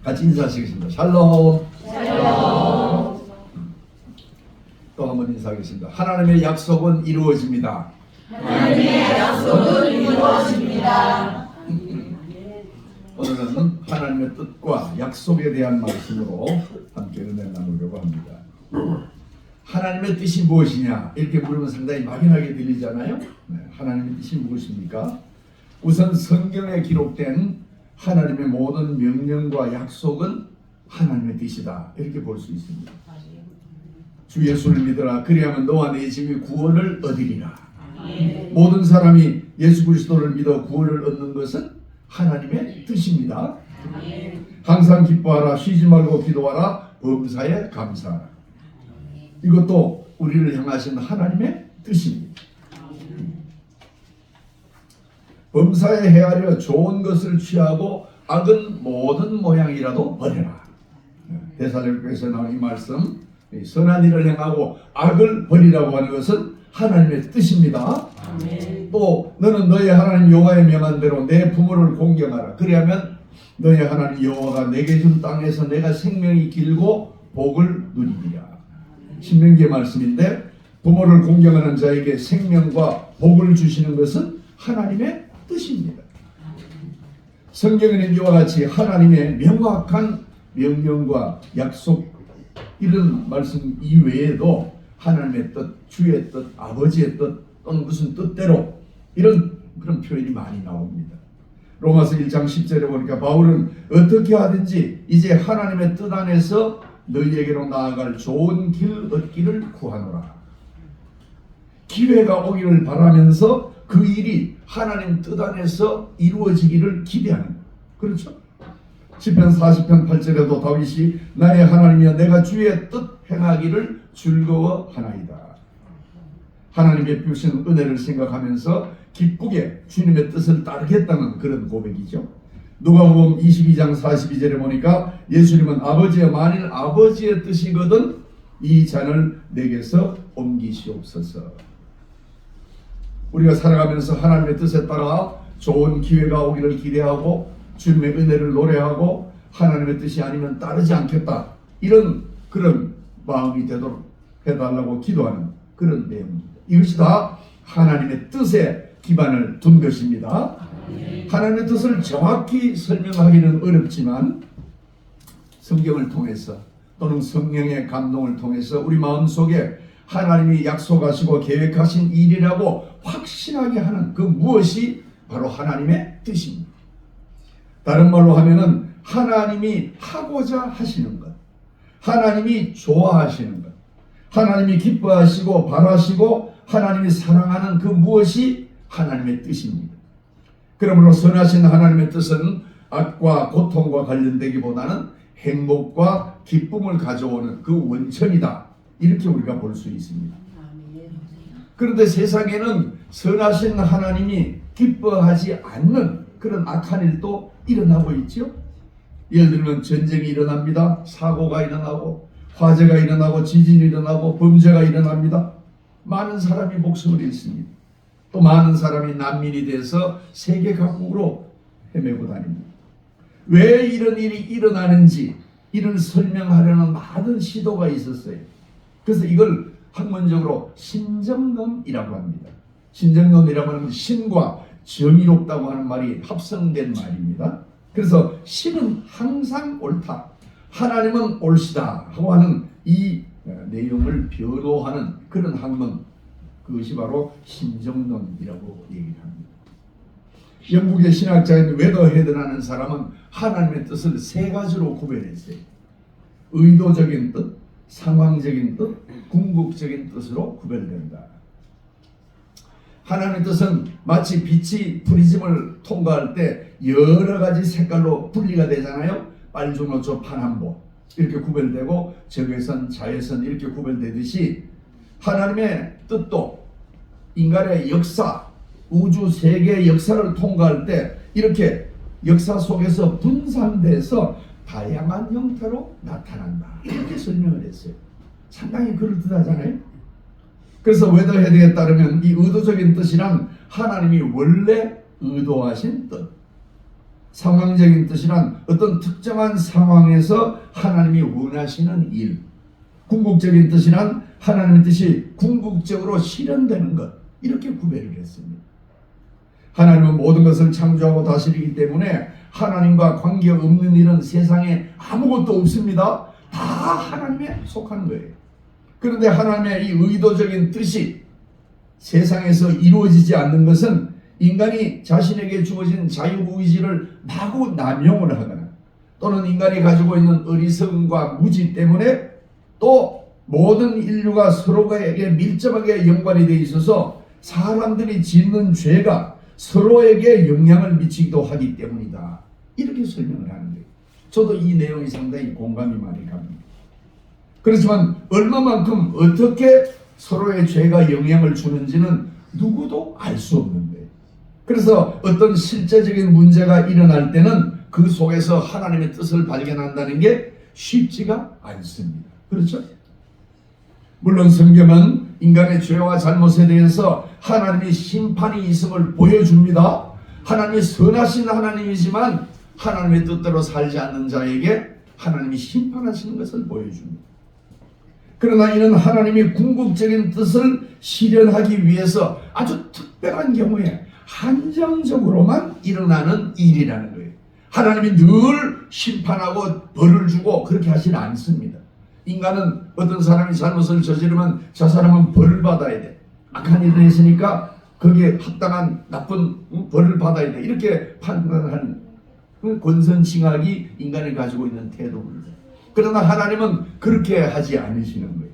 같이 인사하시겠습니다. 샬롬. 샬롬. 또 한 번 인사하겠습니다. 하나님의 약속은 이루어집니다. 하나님의 약속은 이루어집니다. 오늘은 하나님의 뜻과 약속에 대한 말씀으로 함께 은혜 나누려고 합니다. 하나님의 뜻이 무엇이냐 이렇게 물으면 상당히 막연하게 들리잖아요. 하나님의 뜻이 무엇입니까? 우선 성경에 기록된 하나님의 모든 명령과 약속은 하나님의 뜻이다 이렇게 볼 수 있습니다. 주 예수를 믿으라 그리하면 너와 네 집이 구원을 얻으리라. 모든 사람이 예수 그리스도를 믿어 구원을 얻는 것은 하나님의 뜻입니다. 항상 기뻐하라, 쉬지 말고 기도하라, 범사에 감사하라. 이것도 우리를 향하신 하나님의 뜻입니다. 범사에 헤아려 좋은 것을 취하고 악은 모든 모양이라도 버려라. 데살로니가서 나온 이 말씀, 선한 일을 행하고 악을 버리라고 하는 것은 하나님의 뜻입니다. 또 너는 너의 하나님 여호와의 명한 대로 내 부모를 공경하라. 그리하면 너의 하나님 여호와가 내게 준 땅에서 내가 생명이 길고 복을 누리리라. 신명기의 말씀인데 부모를 공경하는 자에게 생명과 복을 주시는 것은 하나님의 뜻입니다. 성경에는 이와 같이 하나님의 명확한 명령과 약속 이런 말씀 이외에도 하나님의 뜻, 주의 뜻, 아버지의 뜻 또는 무슨 뜻대로 이런 그런 표현이 많이 나옵니다. 로마서 1장 10절에 보니까 바울은 어떻게 하든지 이제 하나님의 뜻 안에서 너희에게로 나아갈 좋은 길 얻기를 구하노라. 기회가 오기를 바라면서 그 일이 하나님 뜻 안에서 이루어지기를 기대하는 거예요. 그렇죠? 시편 40편 8절에도 다윗이 나의 하나님이여 내가 주의 뜻 행하기를 즐거워하나이다. 하나님의 베푸신 은혜를 생각하면서 기쁘게 주님의 뜻을 따르겠다는 그런 고백이죠. 누가복음 22장 42절에 보니까 예수님은 아버지여 만일 아버지의 뜻이거든 이 잔을 내게서 옮기시옵소서. 우리가 살아가면서 하나님의 뜻에 따라 좋은 기회가 오기를 기대하고 주님의 은혜를 노래하고 하나님의 뜻이 아니면 따르지 않겠다 이런 그런 마음이 되도록 해달라고 기도하는 그런 내용입니다. 이것이 다 하나님의 뜻에 기반을 둔 것입니다. 하나님의 뜻을 정확히 설명하기는 어렵지만 성경을 통해서 또는 성령의 감동을 통해서 우리 마음속에 하나님이 약속하시고 계획하신 일이라고 확신하게 하는 그 무엇이 바로 하나님의 뜻입니다. 다른 말로 하면은 하나님이 하고자 하시는 것, 하나님이 좋아하시는 것, 하나님이 기뻐하시고 바라시고 하나님이 사랑하는 그 무엇이 하나님의 뜻입니다. 그러므로 선하신 하나님의 뜻은 악과 고통과 관련되기보다는 행복과 기쁨을 가져오는 그 원천이다. 이렇게 우리가 볼 수 있습니다. 그런데 세상에는 선하신 하나님이 기뻐하지 않는 그런 악한 일도 일어나고 있죠. 예를 들면 전쟁이 일어납니다. 사고가 일어나고 화재가 일어나고 지진이 일어나고 범죄가 일어납니다. 많은 사람이 목숨을 잃습니다. 또 많은 사람이 난민이 돼서 세계 각국으로 헤매고 다닙니다. 왜 이런 일이 일어나는지 이를 설명하려는 많은 시도가 있었어요. 그래서 이걸 학문적으로 신정론이라고 합니다. 신정론이라고 하는 신과 정의롭다고 하는 말이 합성된 말입니다. 그래서 신은 항상 옳다, 하나님은 옳시다 하고 하는 이 내용을 변호하는 그런 학문, 그것이 바로 신정론이라고 얘기를 합니다. 영국의 신학자인 웨더헤드라는 사람은 하나님의 뜻을 세 가지로 구별했어요. 의도적인 뜻, 상황적인 뜻, 궁극적인 뜻으로 구별된다. 하나님의 뜻은 마치 빛이 프리즘을 통과할 때 여러 가지 색깔로 분리가 되잖아요. 빨주노초 파남보 이렇게 구별되고 적외선, 자외선 이렇게 구별되듯이 하나님의 뜻도 인간의 역사, 우주 세계의 역사를 통과할 때 이렇게 역사 속에서 분산돼서 다양한 형태로 나타난다. 이렇게 설명을 했어요. 상당히 그럴듯하잖아요. 그래서 웨더헤드에 따르면 이 의도적인 뜻이란 하나님이 원래 의도하신 뜻, 상황적인 뜻이란 어떤 특정한 상황에서 하나님이 원하시는 일, 궁극적인 뜻이란 하나님의 뜻이 궁극적으로 실현되는 것, 이렇게 구별을 했습니다. 하나님은 모든 것을 창조하고 다스리기 때문에 하나님과 관계없는 일은 세상에 아무것도 없습니다. 다 하나님에 속한 거예요. 그런데 하나님의 이 의도적인 뜻이 세상에서 이루어지지 않는 것은 인간이 자신에게 주어진 자유의지를 마구 남용을 하거나 또는 인간이 가지고 있는 어리석음과 무지 때문에 또 모든 인류가 서로에게 밀접하게 연관이 되어 있어서 사람들이 짓는 죄가 서로에게 영향을 미치기도 하기 때문이다. 이렇게 설명을 하는 거예요. 저도 이 내용이 상당히 공감이 많이 갑니다. 그렇지만 얼마만큼 어떻게 서로의 죄가 영향을 주는지는 누구도 알 수 없는 거예요. 그래서 어떤 실제적인 문제가 일어날 때는 그 속에서 하나님의 뜻을 발견한다는 게 쉽지가 않습니다. 그렇죠? 물론 성경은 인간의 죄와 잘못에 대해서 하나님의 심판이 있음을 보여줍니다. 하나님이 선하신 하나님이지만 하나님의 뜻대로 살지 않는 자에게 하나님이 심판하시는 것을 보여줍니다. 그러나 이는 하나님이 궁극적인 뜻을 실현하기 위해서 아주 특별한 경우에 한정적으로만 일어나는 일이라는 거예요. 하나님이 늘 심판하고 벌을 주고 그렇게 하지는 않습니다. 인간은 어떤 사람이 잘못을 저지르면 저 사람은 벌을 받아야 돼. 악한 일을 했으니까 거기에 합당한 나쁜 벌을 받아야 돼. 이렇게 판단하는 권선징악이 인간이 가지고 있는 태도입니다. 그러나 하나님은 그렇게 하지 않으시는 거예요.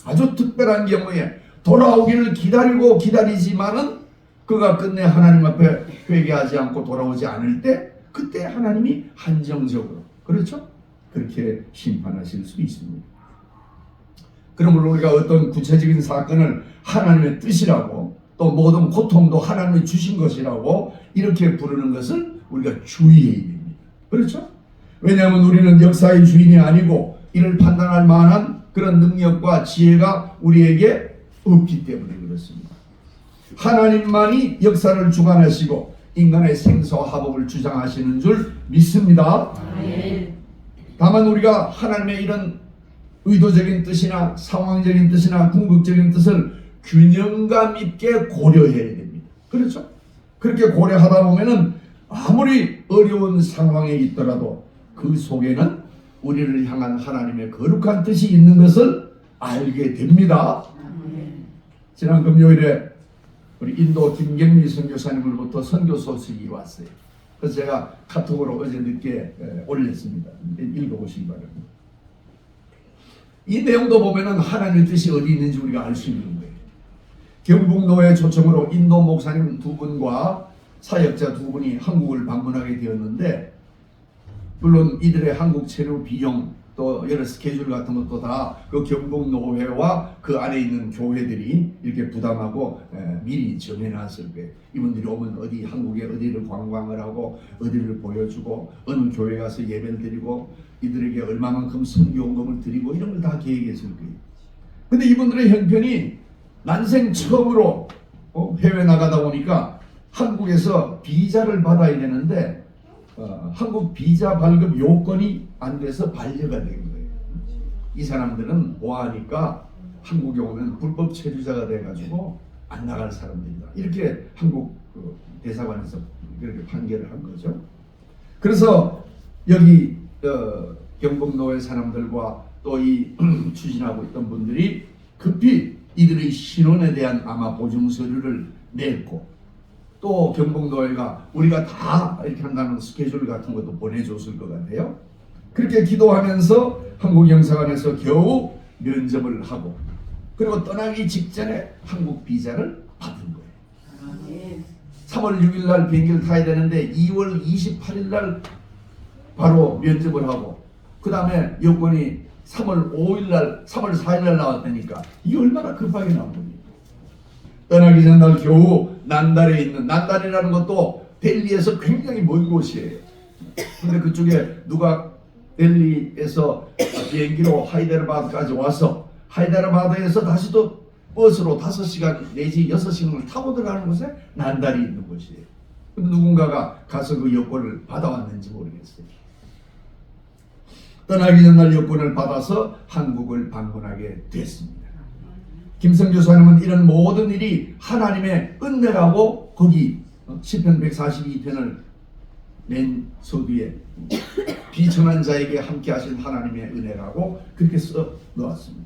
아주 특별한 경우에 돌아오기를 기다리고 기다리지만은 그가 끝내 하나님 앞에 회개하지 않고 돌아오지 않을 때 그때 하나님이 한정적으로, 그렇죠? 그렇게 심판하실 수 있습니다. 그러므로 우리가 어떤 구체적인 사건을 하나님의 뜻이라고 또 모든 고통도 하나님이 주신 것이라고 이렇게 부르는 것을 우리가 주의해야 됩니다. 그렇죠? 왜냐하면 우리는 역사의 주인이 아니고 이를 판단할 만한 그런 능력과 지혜가 우리에게 없기 때문에 그렇습니다. 하나님만이 역사를 주관하시고 인간의 생사화복을 주장하시는 줄 믿습니다. 다만 우리가 하나님의 이런 의도적인 뜻이나 상황적인 뜻이나 궁극적인 뜻을 균형감 있게 고려해야 됩니다. 그렇죠? 그렇게 고려하다 보면은 아무리 어려운 상황에 있더라도 그 속에는 우리를 향한 하나님의 거룩한 뜻이 있는 것을 알게 됩니다. 지난 금요일에 우리 인도 김경미 선교사님으로부터 선교 소식이 왔어요. 그래서 제가 카톡으로 어제 늦게 올렸습니다. 읽어보시기 바랍니다. 이 내용도 보면은 하나님의 뜻이 어디 있는지 우리가 알 수 있는 거예요. 경북노회 초청으로 인도 목사님 2분과 사역자 2분이 한국을 방문하게 되었는데, 물론 이들의 한국 체류 비용 또 여러 스케줄 같은 것도 다 그 경북노회와 그 안에 있는 교회들이 이렇게 부담하고 미리 정해놨을 거예요. 이분들이 오면 어디 한국에 어디를 관광을 하고 어디를 보여주고 어느 교회 가서 예배를 드리고 이들에게 얼마만큼 선교원금을 드리고 이런 걸 다 계획했을 거예요. 근데 이분들의 형편이 난생 처음으로 해외 나가다 보니까 한국에서 비자를 받아야 되는데 한국 비자 발급 요건이 안 돼서 반려가 된 거예요. 이 사람들은 뭐하니까 한국에 오면 불법 체류자가 돼가지고 안 나갈 사람들이다. 이렇게 한국 대사관에서 그렇게 판결을 한 거죠. 그래서 여기 경북노회 사람들과 또 이 추진하고 있던 분들이 급히 이들의 신원에 대한 아마 보증서류를 냈고, 또 경북노회가 우리가 다 이렇게 한다는 스케줄 같은 것도 보내줬을 것 같아요. 그렇게 기도하면서 한국 영사관에서 겨우 면접을 하고 그리고 떠나기 직전에 한국 비자를 받은 거예요. 3월 6일 날 비행기를 타야 되는데 2월 28일 날 바로 면접을 하고 그 다음에 여권이 3월 5일 날 3월 4일 날 나왔다니까 이 얼마나 급하게 나온 겁니까? 떠나기 전날 겨우 난달에 있는, 난달이라는 것도 델리에서 굉장히 먼 곳이에요. 근데 그쪽에 누가 델리에서 비행기로 하이데라바드까지 와서 하이데라바드에서 다시 또 버스로 5시간 내지 6시간을 타고 들어가는 곳에 난달이 있는 곳이에요. 근데 누군가가 가서 그 여권을 받아왔는지 모르겠어요. 떠나기 전날 여권을 받아서 한국을 방문하게 됐습니다. 김성 교사님은 이런 모든 일이 하나님의 은혜라고 거기 시편 142편을 낸 서두에 비천한 자에게 함께 하신 하나님의 은혜라고 그렇게 써 놓았습니다.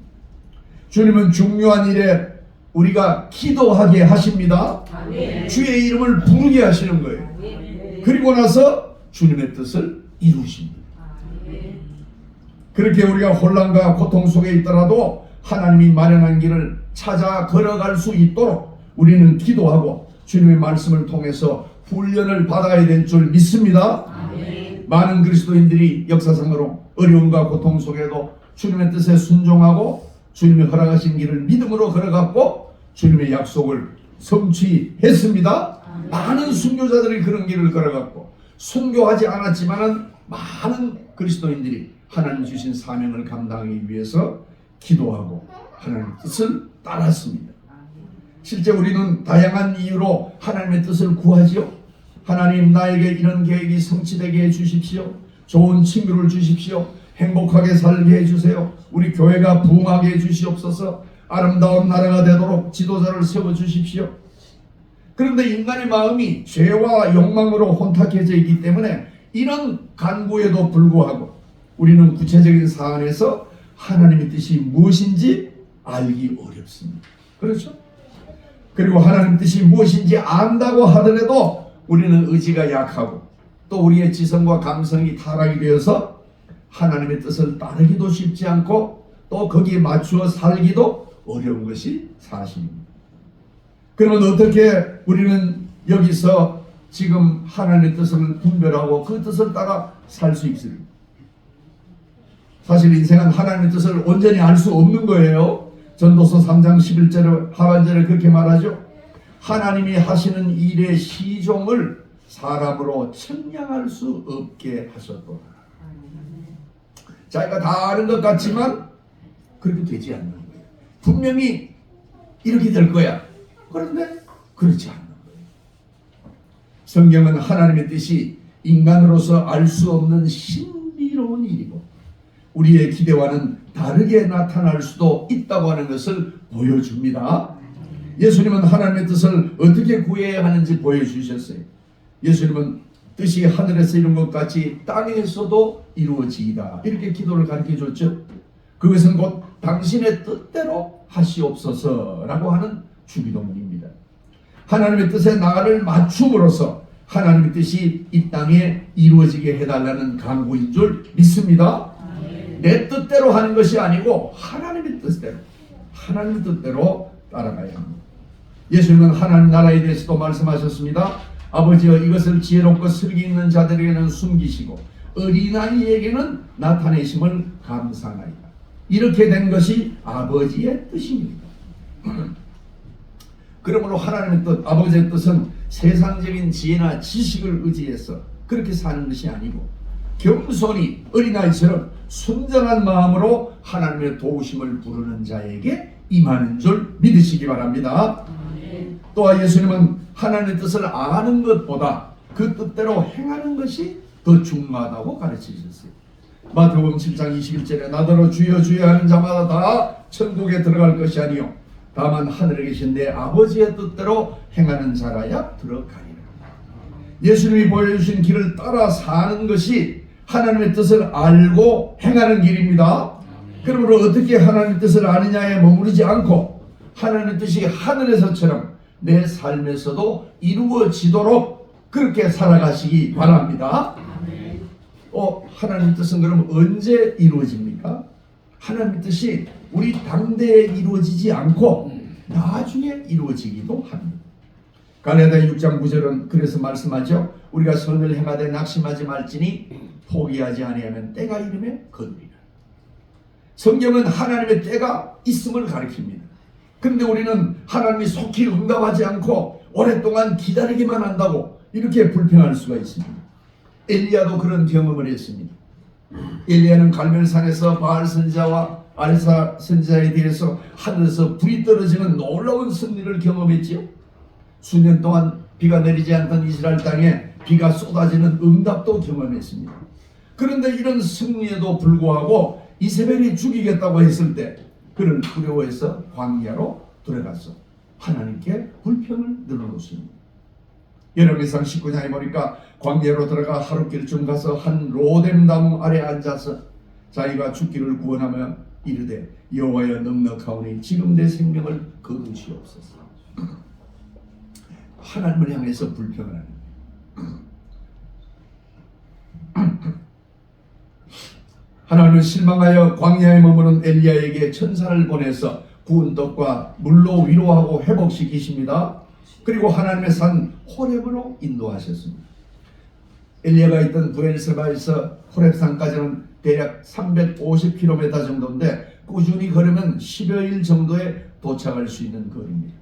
주님은 중요한 일에 우리가 기도하게 하십니다. 아멘. 주의 이름을 부르게 하시는 거예요. 아멘. 그리고 나서 주님의 뜻을 이루십니다. 아멘. 그렇게 우리가 혼란과 고통 속에 있더라도 하나님이 마련한 길을 찾아 걸어갈 수 있도록 우리는 기도하고 주님의 말씀을 통해서 훈련을 받아야 될 줄 믿습니다. 아멘. 많은 그리스도인들이 역사상으로 어려움과 고통 속에도 주님의 뜻에 순종하고 주님이 허락하신 길을 믿음으로 걸어갔고 주님의 약속을 성취했습니다. 많은 순교자들이 그런 길을 걸어갔고 순교하지 않았지만은 많은 그리스도인들이 하나님 주신 사명을 감당하기 위해서 기도하고 하나님의 뜻을 따랐습니다. 실제 우리는 다양한 이유로 하나님의 뜻을 구하지요. 하나님, 나에게 이런 계획이 성취되게 해주십시오. 좋은 친구를 주십시오. 행복하게 살게 해주세요. 우리 교회가 부흥하게 해주시옵소서. 아름다운 나라가 되도록 지도자를 세워주십시오. 그런데 인간의 마음이 죄와 욕망으로 혼탁해져 있기 때문에 이런 간구에도 불구하고 우리는 구체적인 사안에서 하나님의 뜻이 무엇인지 알기 어렵습니다. 그렇죠? 그리고 하나님 뜻이 무엇인지 안다고 하더라도 우리는 의지가 약하고 또 우리의 지성과 감성이 타락이 되어서 하나님의 뜻을 따르기도 쉽지 않고 또 거기에 맞추어 살기도 어려운 것이 사실입니다. 그러면 어떻게 우리는 여기서 지금 하나님의 뜻을 분별하고 그 뜻을 따라 살 수 있습니까? 사실 인생은 하나님의 뜻을 온전히 알 수 없는 거예요. 전도서 3장 11절 하반절에 그렇게 말하죠. 하나님이 하시는 일의 시종을 사람으로 측량할 수 없게 하셨도다. 자기가 다 아는 것 같지만 그렇게 되지 않는 거예요. 분명히 이렇게 될 거야. 그런데 그렇지 않는 거예요. 성경은 하나님의 뜻이 인간으로서 알 수 없는 신비로운 일이고 우리의 기대와는 다르게 나타날 수도 있다고 하는 것을 보여줍니다. 예수님은 하나님의 뜻을 어떻게 구해야 하는지 보여주셨어요. 예수님은 뜻이 하늘에서 이룬 것 같이 땅에서도 이루어지이다. 이렇게 기도를 가르쳐줬죠. 그것은 곧 당신의 뜻대로 하시옵소서라고 하는 주기도문입니다. 하나님의 뜻에 나를 맞춤으로써 하나님의 뜻이 이 땅에 이루어지게 해달라는 간구인 줄 믿습니다. 내 뜻대로 하는 것이 아니고 하나님의 뜻대로 따라가야 합니다. 예수님은 하나님 나라에 대해서도 말씀하셨습니다. 아버지여, 이것을 지혜롭고 슬기 있는 자들에게는 숨기시고 어린아이에게는 나타내심을 감사하나이다. 이렇게 된 것이 아버지의 뜻입니다. 그러므로 하나님의 뜻, 아버지의 뜻은 세상적인 지혜나 지식을 의지해서 그렇게 사는 것이 아니고 겸손히 어린아이처럼 순전한 마음으로 하나님의 도우심을 부르는 자에게 임하는 줄 믿으시기 바랍니다. 또한 예수님은 하나님의 뜻을 아는 것보다 그 뜻대로 행하는 것이 더 중요하다고 가르치셨어요. 마태복음 7장 21절에 나더러 주여 주여 하는 자마다 다 천국에 들어갈 것이 아니요 다만 하늘에 계신 내 아버지의 뜻대로 행하는 자라야 들어가리라. 예수님이 보여주신 길을 따라 사는 것이 하나님의 뜻을 알고 행하는 길입니다. 그러므로 어떻게 하나님의 뜻을 아느냐에 머무르지 않고 하나님의 뜻이 하늘에서처럼 내 삶에서도 이루어지도록 그렇게 살아가시기 바랍니다. 하나님의 뜻은 그럼 언제 이루어집니까? 하나님의 뜻이 우리 당대에 이루어지지 않고 나중에 이루어지기도 합니다. 갈라디아 6장 9절은 그래서 말씀하죠. 우리가 선을 행하되 낙심하지 말지니 포기하지 아니하면 때가 이르매 거두리라. 성경은 하나님의 때가 있음을 가리킵니다. 그런데 우리는 하나님이 속히 응답하지 않고 오랫동안 기다리기만 한다고 이렇게 불평할 수가 있습니다. 엘리야도 그런 경험을 했습니다. 엘리야는 갈멜산에서 바알 선지자와 알사 선지자에 대해서 하늘에서 불이 떨어지는 놀라운 승리를 경험했지요. 수년 동안 비가 내리지 않던 이스라엘 땅에 비가 쏟아지는 응답도 경험했습니다. 그런데 이런 승리에도 불구하고 이세벨이 죽이겠다고 했을 때 그를 두려워해서 광야로 들어가서 하나님께 불평을 늘어놓습니다. 열왕기상 19장에 보니까 광야로 들어가 하룻길쯤 가서 한 로뎀 나무 아래 앉아서 자기가 죽기를 구원하며 이르되 여호와여 넉넉하오니 지금 내 생명을 거두시옵소서. 하나님을 향해서 불평을 하는 거예요. 하나님은 실망하여 광야에 머무는 엘리야에게 천사를 보내서 구운 떡과 물로 위로하고 회복시키십니다. 그리고 하나님의 산 호렙으로 인도하셨습니다. 엘리야가 있던 부엘세바에서 호렙산까지는 대략 350km 정도인데 꾸준히 걸으면 10여일 정도에 도착할 수 있는 거리입니다.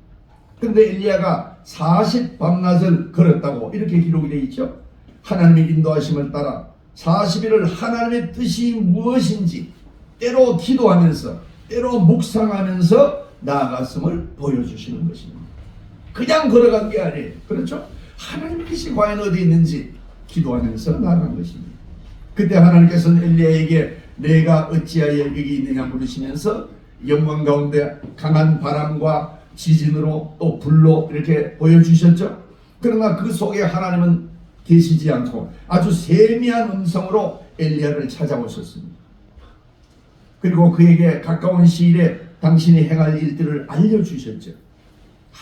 그런데 엘리야가 40밤낮을 걸었다고 이렇게 기록이 되어 있죠. 하나님의 인도하심을 따라 40일을 하나님의 뜻이 무엇인지 때로 기도하면서 때로 묵상하면서 나아갔음을 보여주시는 것입니다. 그냥 걸어간 게 아니에요. 그렇죠? 하나님의 뜻이 과연 어디 있는지 기도하면서 나아간 것입니다. 그때 하나님께서는 엘리야에게 내가 어찌하여 여기 있느냐 물으시면서 영광 가운데 강한 바람과 지진으로 또 불로 이렇게 보여주셨죠. 그러나 그 속에 하나님은 계시지 않고 아주 세미한 음성으로 엘리야를 찾아오셨습니다. 그리고 그에게 가까운 시일에 당신이 행할 일들을 알려주셨죠.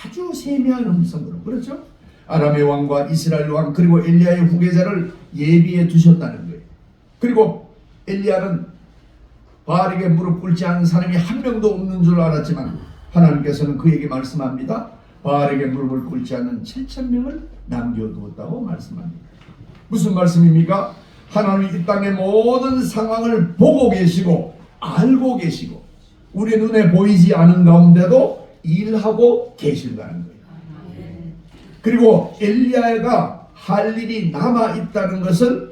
아주 세미한 음성으로. 그렇죠? 아람의 왕과 이스라엘 왕 그리고 엘리야의 후계자를 예비해 두셨다는 거예요. 그리고 엘리야는 바알에게 무릎 꿇지 않은 사람이 한 명도 없는 줄 알았지만 하나님께서는 그에게 말씀합니다. 바알에게 무릎을 꿇지 않는 7,000명을 남겨두었다고 말씀합니다. 무슨 말씀입니까? 하나님이 이 땅의 모든 상황을 보고 계시고 알고 계시고 우리 눈에 보이지 않은 가운데도 일하고 계신다는 거예요. 그리고 엘리야가 할 일이 남아있다는 것을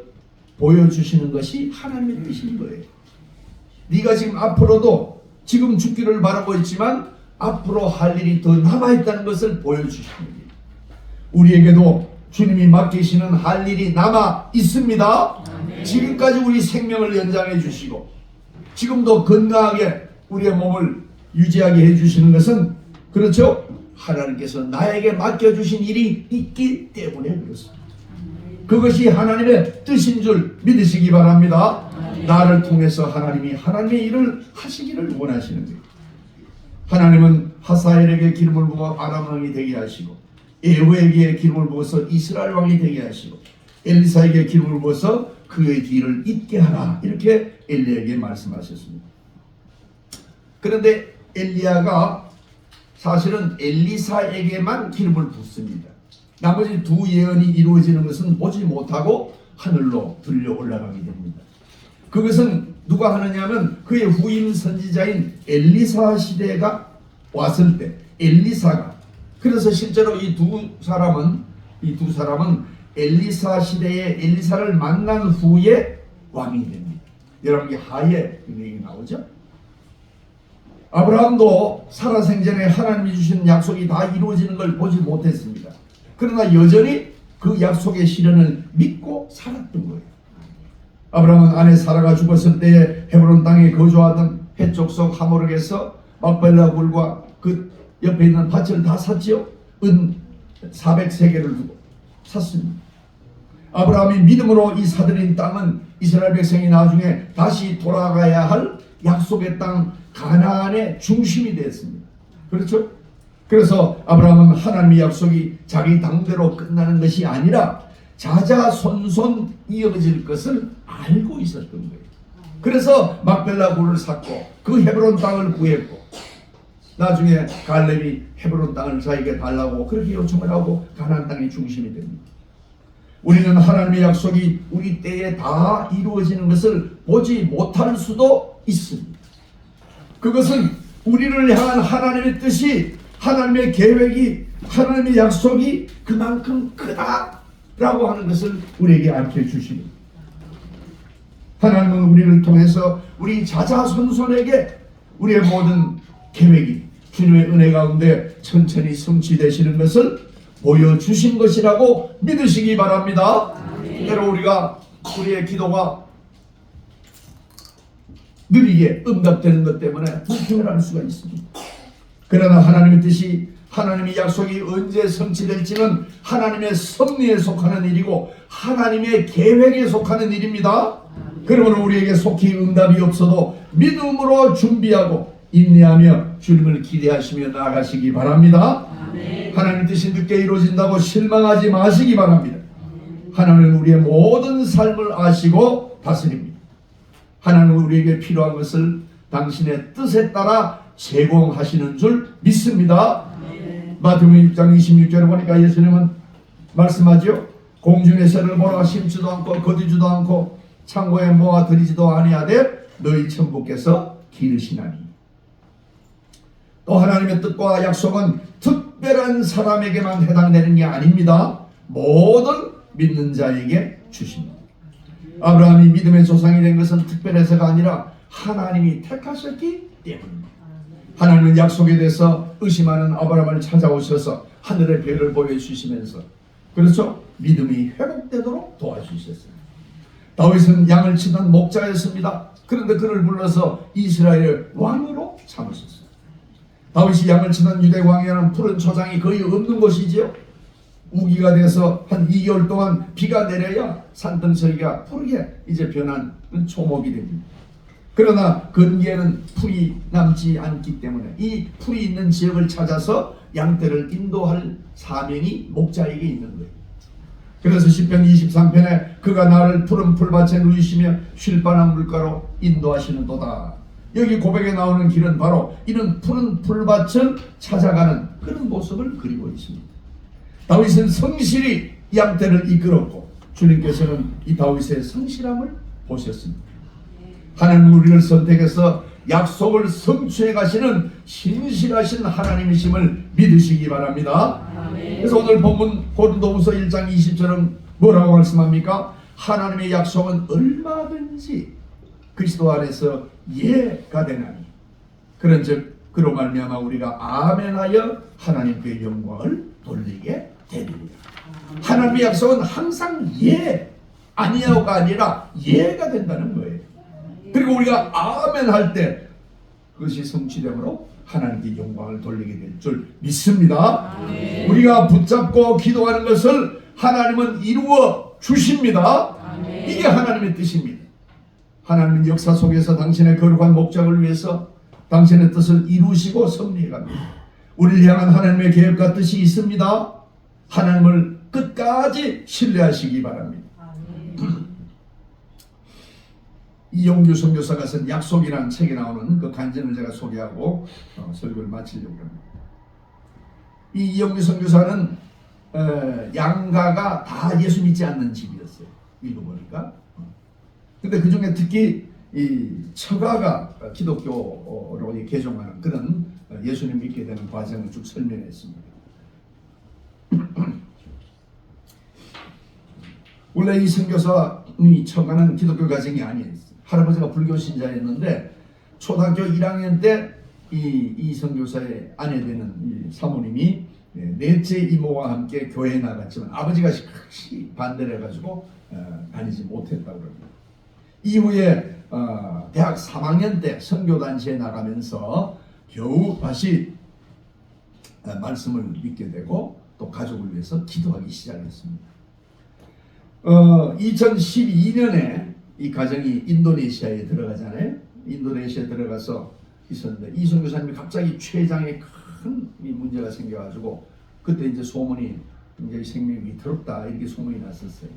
보여주시는 것이 하나님의 뜻인 거예요. 네가 지금 앞으로도 지금 죽기를 바라고 있지만 앞으로 할 일이 더 남아있다는 것을 보여주시는 거예요. 우리에게도 주님이 맡기시는 할 일이 남아 있습니다. 지금까지 우리 생명을 연장해 주시고 지금도 건강하게 우리의 몸을 유지하게 해주시는 것은 그렇죠? 하나님께서 나에게 맡겨주신 일이 있기 때문에 그렇습니다. 그것이 하나님의 뜻인 줄 믿으시기 바랍니다. 나를 통해서 하나님이 하나님의 일을 하시기를 원하시는 거예요. 하나님은 하사엘에게 기름을 부어 아람 왕이 되게 하시고 에후에게 기름을 부어서 이스라엘 왕이 되게 하시고 엘리사에게 기름을 부어서 그의 뒤를 잇게 하라 이렇게 엘리야에게 말씀하셨습니다. 그런데 엘리야가 사실은 엘리사에게만 기름을 붓습니다. 나머지 두 예언이 이루어지는 것은 보지 못하고 하늘로 들려 올라가게 됩니다. 그것은 누가 하느냐면 그의 후임 선지자인 엘리사 시대가 왔을 때 엘리사가 그래서 실제로 이 두 사람은 엘리사 시대에 엘리사를 만난 후에 왕이 됩니다. 여러분 하에 얘기 나오죠? 아브라함도 살아생전에 하나님이 주신 약속이 다 이루어지는 걸 보지 못했습니다. 그러나 여전히 그 약속의 실현을 믿고 살았던 거예요. 아브라함은 아내 사라가 죽었을 때에 헤브론 땅에 거주하던 해족속 하모르에서 막벨라 굴과 그 옆에 있는 밭을 다 샀지요. 은 400세겔을 두고 샀습니다. 아브라함이 믿음으로 이 사들인 땅은 이스라엘 백성이 나중에 다시 돌아가야 할 약속의 땅 가나안의 중심이 됐습니다. 그렇죠? 그래서 아브라함은 하나님의 약속이 자기 당대로 끝나는 것이 아니라 자자손손 이어질 것을 알고 있었던 거예요. 그래서 막벨라 굴을 샀고 그 헤브론 땅을 구했고 나중에 갈렙이 헤브론 땅을 자기에게 달라고 그렇게 요청을 하고 가나안 땅의 중심이 됩니다. 우리는 하나님의 약속이 우리 때에 다 이루어지는 것을 보지 못할 수도 있습니다. 그것은 우리를 향한 하나님의 뜻이 하나님의 계획이 하나님의 약속이 그만큼 크다라고 하는 것을 우리에게 알려주십니다. 하나님은 우리를 통해서 우리 자자손손에게 우리의 모든 계획이 주님의 은혜 가운데 천천히 성취되시는 것을 보여주신 것이라고 믿으시기 바랍니다. 때로 우리의 기도가 느리게 응답되는 것 때문에 불평을 수가 있습니다. 그러나 하나님의 뜻이, 하나님의 약속이 언제 성취될지는 하나님의 섭리에 속하는 일이고 하나님의 계획에 속하는 일입니다. 그러므로 우리에게 속히 응답이 없어도 믿음으로 준비하고 인내하며 주님을 기대하시며 나아가시기 바랍니다. 하나님의 뜻이 늦게 이루어진다고 실망하지 마시기 바랍니다. 하나님은 우리의 모든 삶을 아시고 다스립니다. 하나님은 우리에게 필요한 것을 당신의 뜻에 따라 제공하시는 줄 믿습니다. 마태복음 6장 26절에 보니까 예수님은 말씀하죠. 공중의 새를 보라 심지도 않고 거두지도 않고 창고에 모아 들이지도 아니하되 너희 천부께서 기르시나니. 또 하나님의 뜻과 약속은 특별한 사람에게만 해당되는 게 아닙니다. 모든 믿는 자에게 주십니다. 아브라함이 믿음의 조상이 된 것은 특별해서가 아니라 하나님이 택하셨기 때문입니다. 하나님은 약속에 대해서 의심하는 아브라함을 찾아오셔서 하늘의 별을 보여주시면서, 그렇죠? 믿음이 회복되도록 도와주셨어요. 다윗은 양을 치던 목자였습니다. 그런데 그를 불러서 이스라엘의 왕으로 삼으셨어요. 다윗이 양을 치던 유대 광야는 푸른 초장이 거의 없는 곳이지요. 우기가 돼서 한 2개월 동안 비가 내려야 산등처리가 푸르게 이제 변한 초목이 됩니다. 그러나 건기에는 풀이 남지 않기 때문에 이 풀이 있는 지역을 찾아서 양떼를 인도할 사명이 목자에게 있는 거예요. 그래서 시편 23편에 그가 나를 푸른 풀밭에 누이시며 쉴만한 물가로 인도하시는도다. 여기 고백에 나오는 길은 바로 이런 푸른 풀밭을 찾아가는 그런 모습을 그리고 있습니다. 다윗은 성실히 양떼를 이끌었고 주님께서는 이 다윗의 성실함을 보셨습니다. 하나님은 우리를 선택해서 약속을 성취해 가시는 신실하신 하나님이심을 믿으시기 바랍니다. 그래서 오늘 본문 고린도후서 1장 20절은 뭐라고 말씀합니까? 하나님의 약속은 얼마든지 그리스도 안에서 예가 되나니 그런즉 그로 말미암아 우리가 아멘하여 하나님께 영광을 돌리게 됩니다. 하나님의 약속은 항상 예, 아니야가 아니라 예가 된다는 거예요. 그리고 우리가 아멘 할 때 그것이 성취되므로 하나님께 영광을 돌리게 될 줄 믿습니다. 우리가 붙잡고 기도하는 것을 하나님은 이루어 주십니다. 이게 하나님의 뜻입니다. 하나님은 역사 속에서 당신의 거룩한 목적을 위해서 당신의 뜻을 이루시고 섭리해 갑니다. 우리를 향한 하나님의 계획과 뜻이 있습니다. 하나님을 끝까지 신뢰하시기 바랍니다. 이용규 선교사가 쓴 약속이라는 책에 나오는 그 간증을 제가 소개하고 설교를 마치려고 합니다. 이 이용규 선교사는 양가가 다 예수 믿지 않는 집이었어요. 읽어보니까. 근데 그 중에 특히 이 처가가 기독교로 개종하는 그런 예수님 믿게 되는 과정을 쭉 설명했습니다. 원래 이 선교사의 처가는 기독교 가정이 아니었어요. 할아버지가 불교 신자였는데 초등학교 1학년 때 이 선교사의 아내 되는 이 사모님이 넷째 이모와 함께 교회에 나갔지만 아버지가 극히 반대를 해가지고 다니지 못했다고 합니다. 이후에 대학 3학년 때 선교단체에 나가면서 겨우 다시 말씀을 믿게 되고 또 가족을 위해서 기도하기 시작했습니다. 2012년에 이 가정이 인도네시아에 들어가잖아요. 인도네시아에 들어가서 있었는데 이 선교사님이 갑자기 췌장에 큰 문제가 생겨가지고 그때 이제 소문이 굉장히 생명이 위태롭다 이렇게 소문이 났었어요.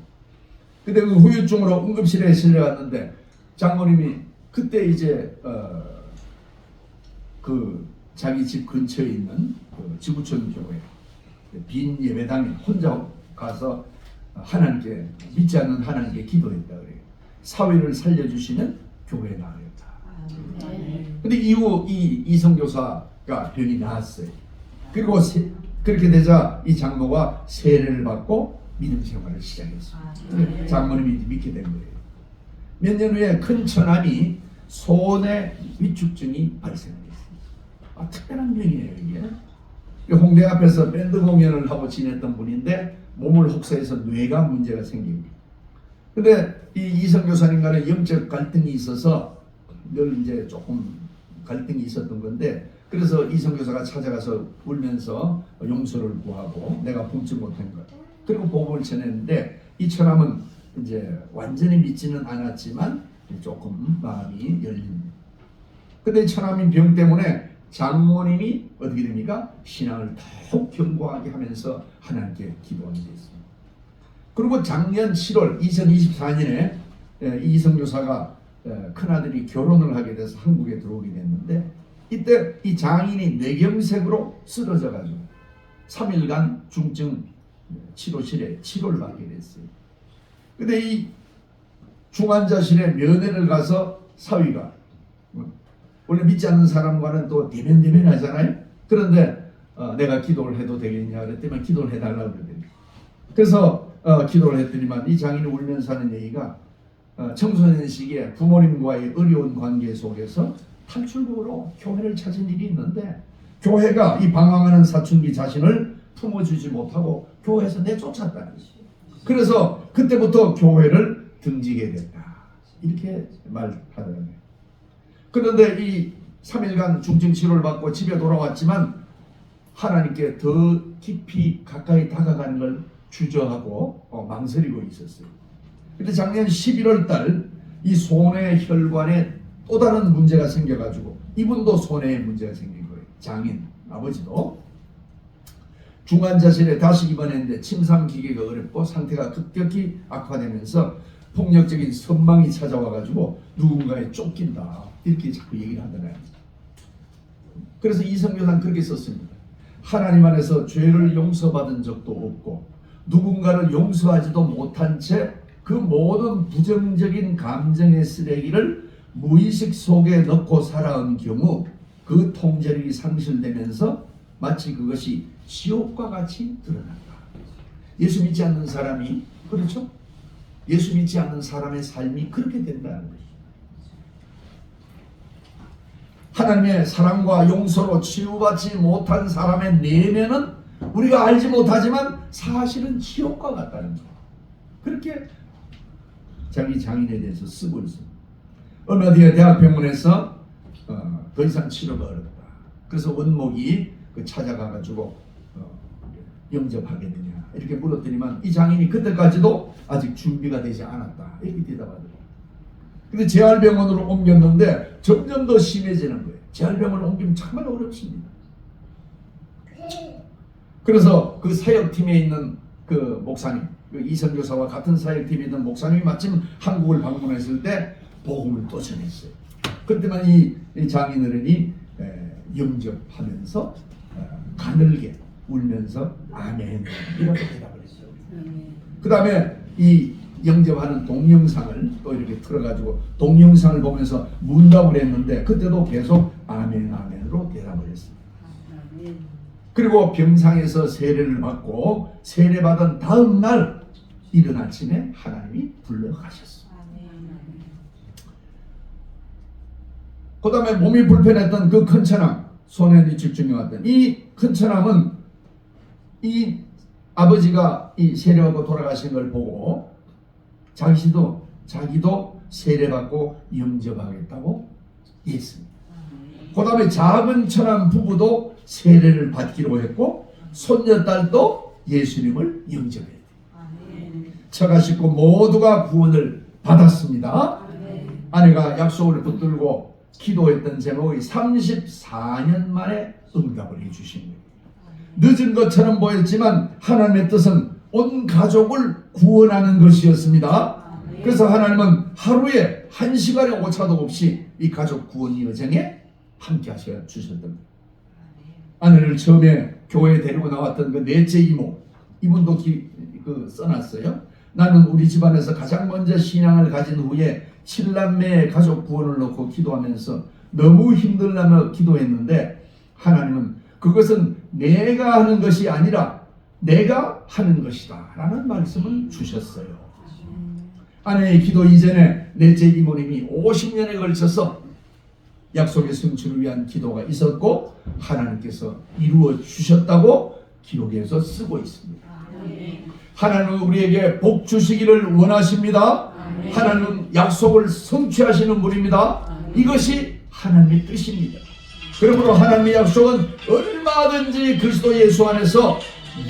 근데 그 후유증으로 응급실에 실려갔는데 장모님이 그때 이제 그 자기 집 근처에 있는 그 지구촌 교회 빈 예배당에 혼자 가서 하나님께 믿지 않는 하나님께 기도했다 그래요. 사회를 살려주시는 교회에 나가겠다. 근데 이후 이 선교사가 병이 나았어요. 그리고 그렇게 되자 이 장모가 세례를 받고 믿음 생활을 시작했어요. 장모님이 믿게 된 거예요. 몇 년 후에 큰 처남이 손에 위축증이 발생했어요. 특별한 병이에요 이게. 홍대 앞에서 밴드 공연을 하고 지냈던 분인데 몸을 혹사해서 뇌가 문제가 생깁니다. 근데 이 이성 교사님과는 영적 갈등이 있어서 늘 이제 조금 갈등이 있었던 건데, 그래서 이성 교사가 찾아가서 울면서 용서를 구하고 내가 품지 못한 것, 그리고 복음을 전했는데, 이 처남은 이제 완전히 믿지는 않았지만 조금 마음이 열립니다. 근데 이 처남인 병 때문에 장모님이 어떻게 됩니까? 신앙을 더욱 견고하게 하면서 하나님께 기도하게 됐습니다. 그리고 작년 7월 2024년에 이성 교사가 큰아들이 결혼을 하게 돼서 한국에 들어오게 됐는데, 이때 이 장인이 뇌경색으로 쓰러져 가지고 3일간 중증 치료실에 치료를 받게 됐어요. 근데 이 중환자실에 면회를 가서 사위가, 원래 믿지 않는 사람과는 또 대면대면 하잖아요. 그런데 내가 기도를 해도 되겠냐 그랬더니 기도를 해달라고 그러더니, 그래서 기도를 했더니만 이 장인이 울면서 하는 얘기가, 청소년 시기에 부모님과의 어려운 관계 속에서 탈출구로 교회를 찾은 일이 있는데, 교회가 이 방황하는 사춘기 자신을 품어주지 못하고 교회에서 내쫓았다는 것이죠. 그래서 그때부터 교회를 등지게 됐다, 이렇게 말하더라고요. 그런데 이 3일간 중증 치료를 받고 집에 돌아왔지만 하나님께 더 깊이 가까이 다가가는 걸 주저하고 망설이고 있었어요. 근데 작년 11월 달 이 손해 혈관에 또 다른 문제가 생겨가지고 이분도 손해에 문제가 생긴 거예요. 장인 아버지도 중환자실에 다시 입원했는데 침상 기계가 어렵고 상태가 급격히 악화되면서 폭력적인 선망이 찾아와가지고 누군가에 쫓긴다, 이렇게 자꾸 얘기를 하더라고요. 그래서 이성교사는 그렇게 썼습니다. 하나님 안에서 죄를 용서받은 적도 없고 누군가를 용서하지도 못한 채 그 모든 부정적인 감정의 쓰레기를 무의식 속에 넣고 살아온 경우 그 통제력이 상실되면서 마치 그것이 지옥과 같이 드러난다. 예수 믿지 않는 사람이, 그렇죠? 예수 믿지 않는 사람의 삶이 그렇게 된다는 것이죠. 하나님의 사랑과 용서로 치유받지 못한 사람의 내면은 우리가 알지 못하지만 사실은 지옥과 같다는 거예요. 그렇게 자기 장인에 대해서 쓰고 있습니다. 얼마 뒤에 대학병원에서 더 이상 치료가 어렵다. 그래서 원목이 찾아가가지고 영접하겠느냐 이렇게 물었더니만 이 장인이 그때까지도 아직 준비가 되지 않았다, 이렇게 대답하더라고요. 근데 재활병원으로 옮겼는데 점점 더 심해지는 거예요. 재활병원을 옮기면 정말 어렵습니다. 그래서 그 사역팀에 있는 그 목사님, 그 이선 교사와 같은 사역팀에 있는 목사님이 마침 한국을 방문했을 때 복음을 또 전했어요. 그때만 이 장인어른이 영접하면서 가늘게 울면서 아멘 이렇게 대답을 했어요. 그 다음에 이 영접하는 동영상을 또 이렇게 틀어가지고 동영상을 보면서 문답을 했는데 그때도 계속 아멘 아멘으로 대답을 했습니다. 그리고 병상에서 세례를 받고 세례받은 다음 날 이른 아침에 하나님이 불러가셨습니다. 그 다음에 몸이 불편했던 그 큰 처남, 소년이 집중해 왔던 이 큰 처남은 이 아버지가 이 세례받고 돌아가신 걸 보고 자기도 세례받고 영접하겠다고 했습니다. 그 다음에 작은 처남 부부도 세례를 받기로 했고 손녀딸도 예수님을 영접해야 돼요. 처가 식구 모두가 구원을 받았습니다. 아내가 약속을 붙들고 기도했던 제목이 34년 만에 응답을 해주신 거예요. 늦은 것처럼 보였지만 하나님의 뜻은 온 가족을 구원하는 것이었습니다. 그래서 하나님은 하루에 1시간의 오차도 없이 이 가족 구원 여정에 함께 하셔 주셨던 거예요. 아내를 처음에 교회에 데리고 나왔던 그 넷째 이모, 이분도 써놨어요. 나는 우리 집안에서 가장 먼저 신앙을 가진 후에 7남매의 가족 구원을 놓고 기도하면서 너무 힘들다며 기도했는데 하나님은 그것은 내가 하는 것이 아니라 내가 하는 것이다 라는 말씀을 주셨어요. 아내의 기도 이전에 넷째 이모님이 50년에 걸쳐서 약속의 성취를 위한 기도가 있었고 하나님께서 이루어 주셨다고 기록에서 쓰고 있습니다. 하나님은 우리에게 복 주시기를 원하십니다. 하나님은 약속을 성취하시는 분입니다. 이것이 하나님의 뜻입니다. 그러므로 하나님의 약속은 얼마든지 그리스도 예수 안에서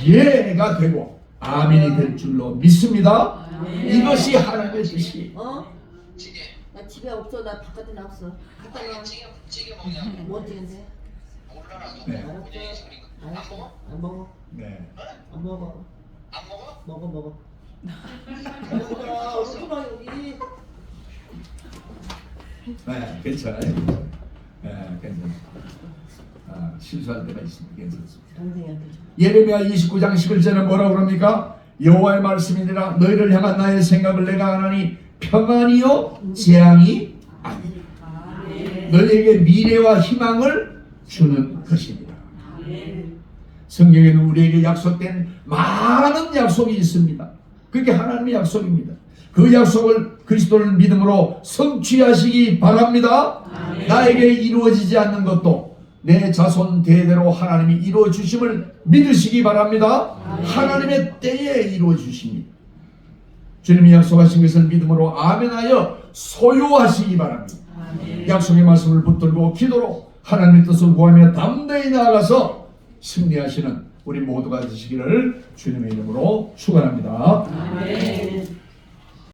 예가 되고 아멘이 될 줄로 믿습니다. 이것이 하나님의 뜻이에요. 나 집에 없어. 나 바깥에 나왔어. 갔다 와. 뭐 찍은데? 네. 알았어. 안 먹어. 네. 안 먹어. 먹어. 얼마나 여기. 네, 괜찮아요. 네, 괜찮아요. 실수할 때가 있습니다. 괜찮습니다. 동생한테 줘. 예레미야 29장 11절에 뭐라고 그럽니까? 여호와의 말씀이니라 너희를 향한 나의 생각을 내가 하나니 평안이요 재앙이 아니라 너희에게 미래와 희망을 주는 것입니다. 성경에는 우리에게 약속된 많은 약속이 있습니다. 그게 하나님의 약속입니다. 그 약속을 그리스도를 믿음으로 성취하시기 바랍니다. 나에게 이루어지지 않는 것도 내 자손 대대로 하나님이 이루어 주심을 믿으시기 바랍니다. 하나님의 때에 이루어 주십니다. 주님이 약속하신 것을 믿음으로 아멘하여 소유하시기 바랍니다. 약속의 말씀을 붙들고 기도로 하나님의 뜻을 구하며 담대히 나아가서 승리하시는 우리 모두가 되시기를 주님의 이름으로 축원합니다. 아멘.